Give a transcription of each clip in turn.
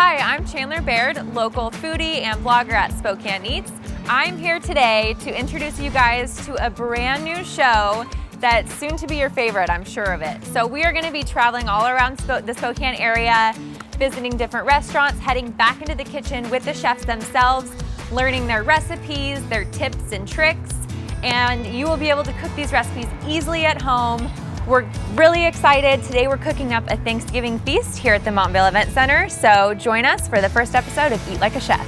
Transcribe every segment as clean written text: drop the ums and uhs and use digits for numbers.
Hi, I'm Chandler Baird, local foodie and blogger at Spokane Eats. I'm here today to introduce you guys to a brand new show that's soon to be your favorite, I'm sure of it. So we are going to be traveling all around the Spokane area, visiting different restaurants, heading back into the kitchen with the chefs themselves, learning their recipes, their tips and tricks, and you will be able to cook these recipes easily at home. We're really excited. Today we're cooking up a Thanksgiving feast here at the Montville Event Center, so join us for the first episode of Eat Like a Chef.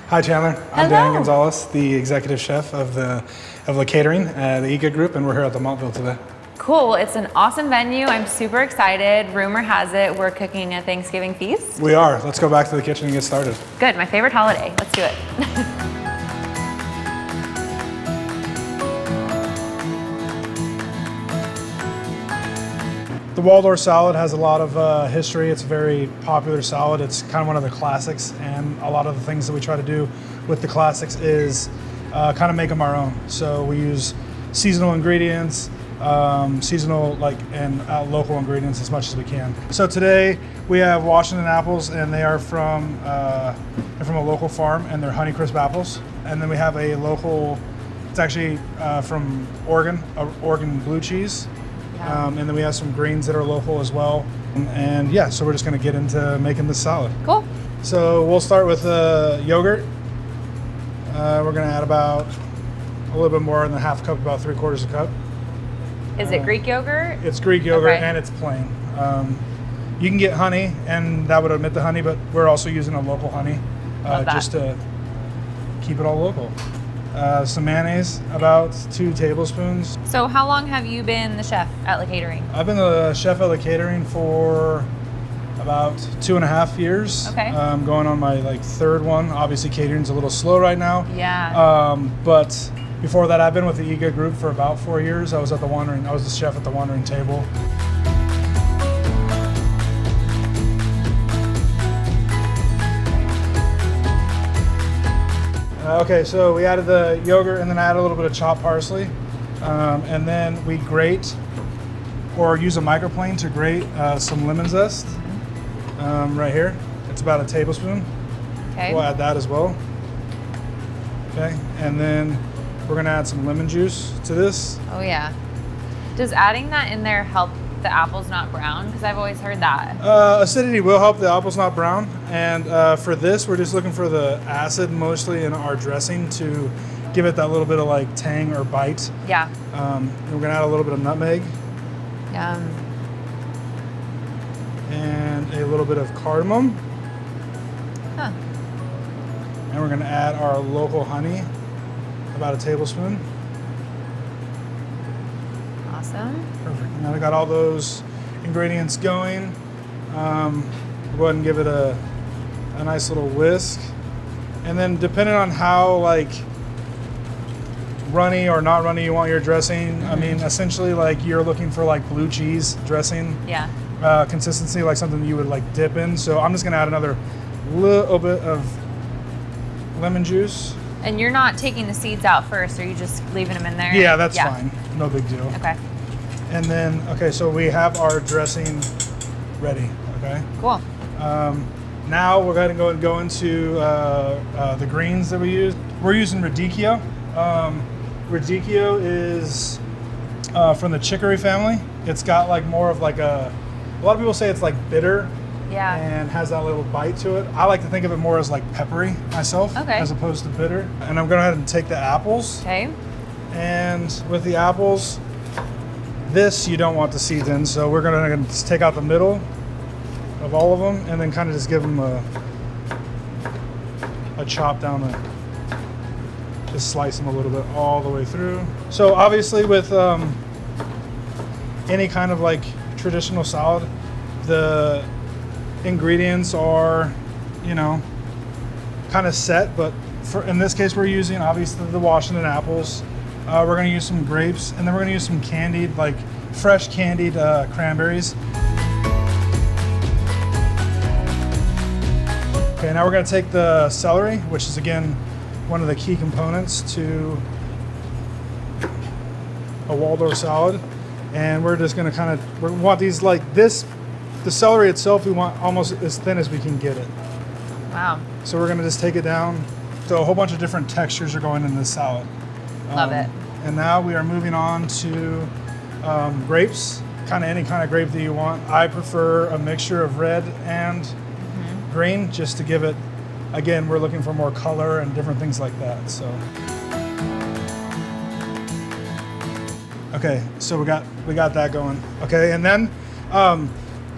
Hi Chandler, I'm Dan Gonzalez, the executive chef of the Catering, the EGA group, and we're here at the Montville today. Cool, it's an awesome venue. I'm super excited. Rumor has it we're cooking a Thanksgiving feast. We are. Let's go back to the kitchen and get started. Good, my favorite holiday. Let's do it. The Waldorf salad has a lot of history. It's a very popular salad. It's kind of one of the classics, and a lot of the things that we try to do with the classics is kind of make them our own. So we use seasonal ingredients, seasonal and local ingredients as much as we can. So today we have Washington apples, and they are from a local farm, and they're Honeycrisp apples. And then we have a local, it's actually from Oregon, Oregon blue cheese. And then we have some greens that are local as well. And yeah, so we're just gonna get into making this salad. Cool. So we'll start with yogurt. We're gonna add about a little bit more than a half cup, about 3/4 cup. Is it Greek yogurt? It's Greek yogurt, okay. And it's plain. You can get honey, and that would omit the honey, but we're also using a local honey just to keep it all local. Some mayonnaise, about 2 tablespoons. So how long have you been the chef at the Catering? I've been the chef at the Catering for about 2.5 years. Okay. Going on my 3rd one. Obviously Catering's a little slow right now. Yeah. But before that, I've been with the EGA group for about 4 years. I was the chef at the Wandering Table. Okay, so we added the yogurt and then add a little bit of chopped parsley. And then we grate or use a microplane to grate some lemon zest right here. It's about a tablespoon. Okay. We'll add that as well. Okay, and then we're gonna add some lemon juice to this. Oh yeah. Does adding that in there help the apples not brown? Because I've always heard that. Acidity will help the apples not brown. And for this, we're just looking for the acid mostly in our dressing to give it that little bit of tang or bite. Yeah. And we're gonna add a little bit of nutmeg. Yum. And a little bit of cardamom. Huh. And we're gonna add our local honey, about a tablespoon. Awesome. Perfect. Now we got all those ingredients going. We'll go ahead and give it a nice little whisk. And then depending on how runny or not runny you want your dressing, I mean, essentially you're looking for blue cheese dressing. Yeah. Consistency, something you would dip in. So I'm just gonna add another little bit of lemon juice. And you're not taking the seeds out first, or are you just leaving them in there? Yeah, that's fine. No big deal. Okay. And then, okay, so we have our dressing ready, okay? Cool. Now we're going to go into the greens that we use. We're using radicchio. Radicchio is from the chicory family. It's got more of a lot of people say it's bitter. Yeah. And has that little bite to it. I like to think of it more as peppery myself, okay, as opposed to bitter. And I'm going to go ahead and take the apples. Okay. And with the apples, this you don't want the seeds in, so we're going to take out the middle of all of them and then kind of just give them a chop down just slice them a little bit all the way through. So obviously with any kind of traditional salad, the ingredients are, kind of set, but in this case we're using obviously the Washington apples. We're going to use some grapes, and then we're going to use some candied, fresh candied cranberries. Okay, now we're gonna take the celery, which is again one of the key components to a Waldorf salad. And we're just gonna we want these like this, the celery itself, we want almost as thin as we can get it. Wow. So we're gonna just take it down. So a whole bunch of different textures are going in this salad. Love it. And now we are moving on to grapes, any kind of grape that you want. I prefer a mixture of red and green, just to give it, again, we're looking for more color and different things like that, so. Okay, so we got that going. Okay, and then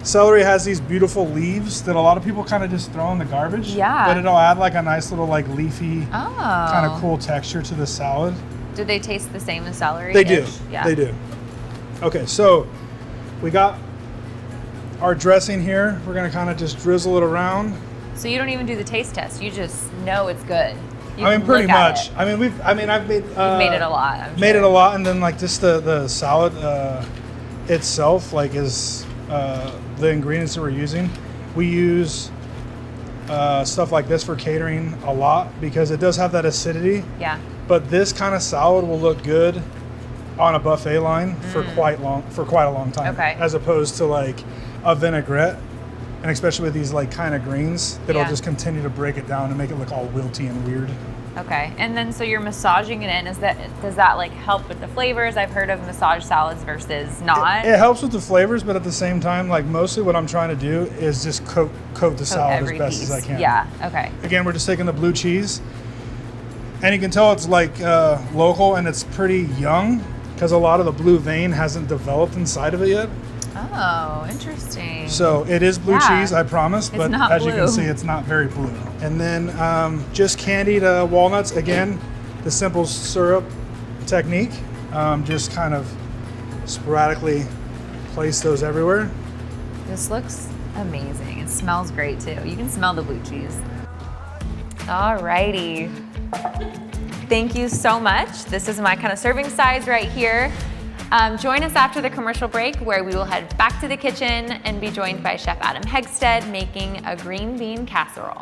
celery has these beautiful leaves that a lot of people kind of just throw in the garbage. Yeah. But it'll add like a nice little like leafy, Oh. kind of cool texture to the salad. Do they taste the same as celery? They do. Yeah. They do. Okay, so we got our dressing here. We're gonna kind of just drizzle it around. So you don't even do the taste test. You just know it's good. You I mean, can pretty look at much. it. I've made. You've made it a lot. I'm Made sure. it a lot, and then like just the salad itself, like is the ingredients that we're using. We use stuff like this for catering a lot because it does have that acidity. Yeah. But this kind of salad will look good on a buffet line for quite a long time. Okay. As opposed to like a vinaigrette, and especially with these like kind of greens, that'll Yeah. just continue to break it down and make it look all wilty and weird. Okay. And then so you're massaging it in. Does that like help with the flavors? I've heard of massage salads versus not. It helps with the flavors, but at the same time, like mostly what I'm trying to do is just coat the salad as Every best piece. as I can. Yeah. Okay. Again, we're just taking the blue cheese, and you can tell it's like local and it's pretty young because a lot of the blue vein hasn't developed inside of it yet. Oh, interesting. So it is blue Yeah. cheese, I promise, but not as you can blue. see, it's not very blue. And then just candied walnuts, again, the simple syrup technique. Just kind of sporadically place those everywhere. This looks amazing. It smells great too. You can smell the blue cheese. Alrighty. Thank you so much. This is my kind of serving size right here. Join us after the commercial break where we will head back to the kitchen and be joined by Chef Adam Hegstead making a green bean casserole.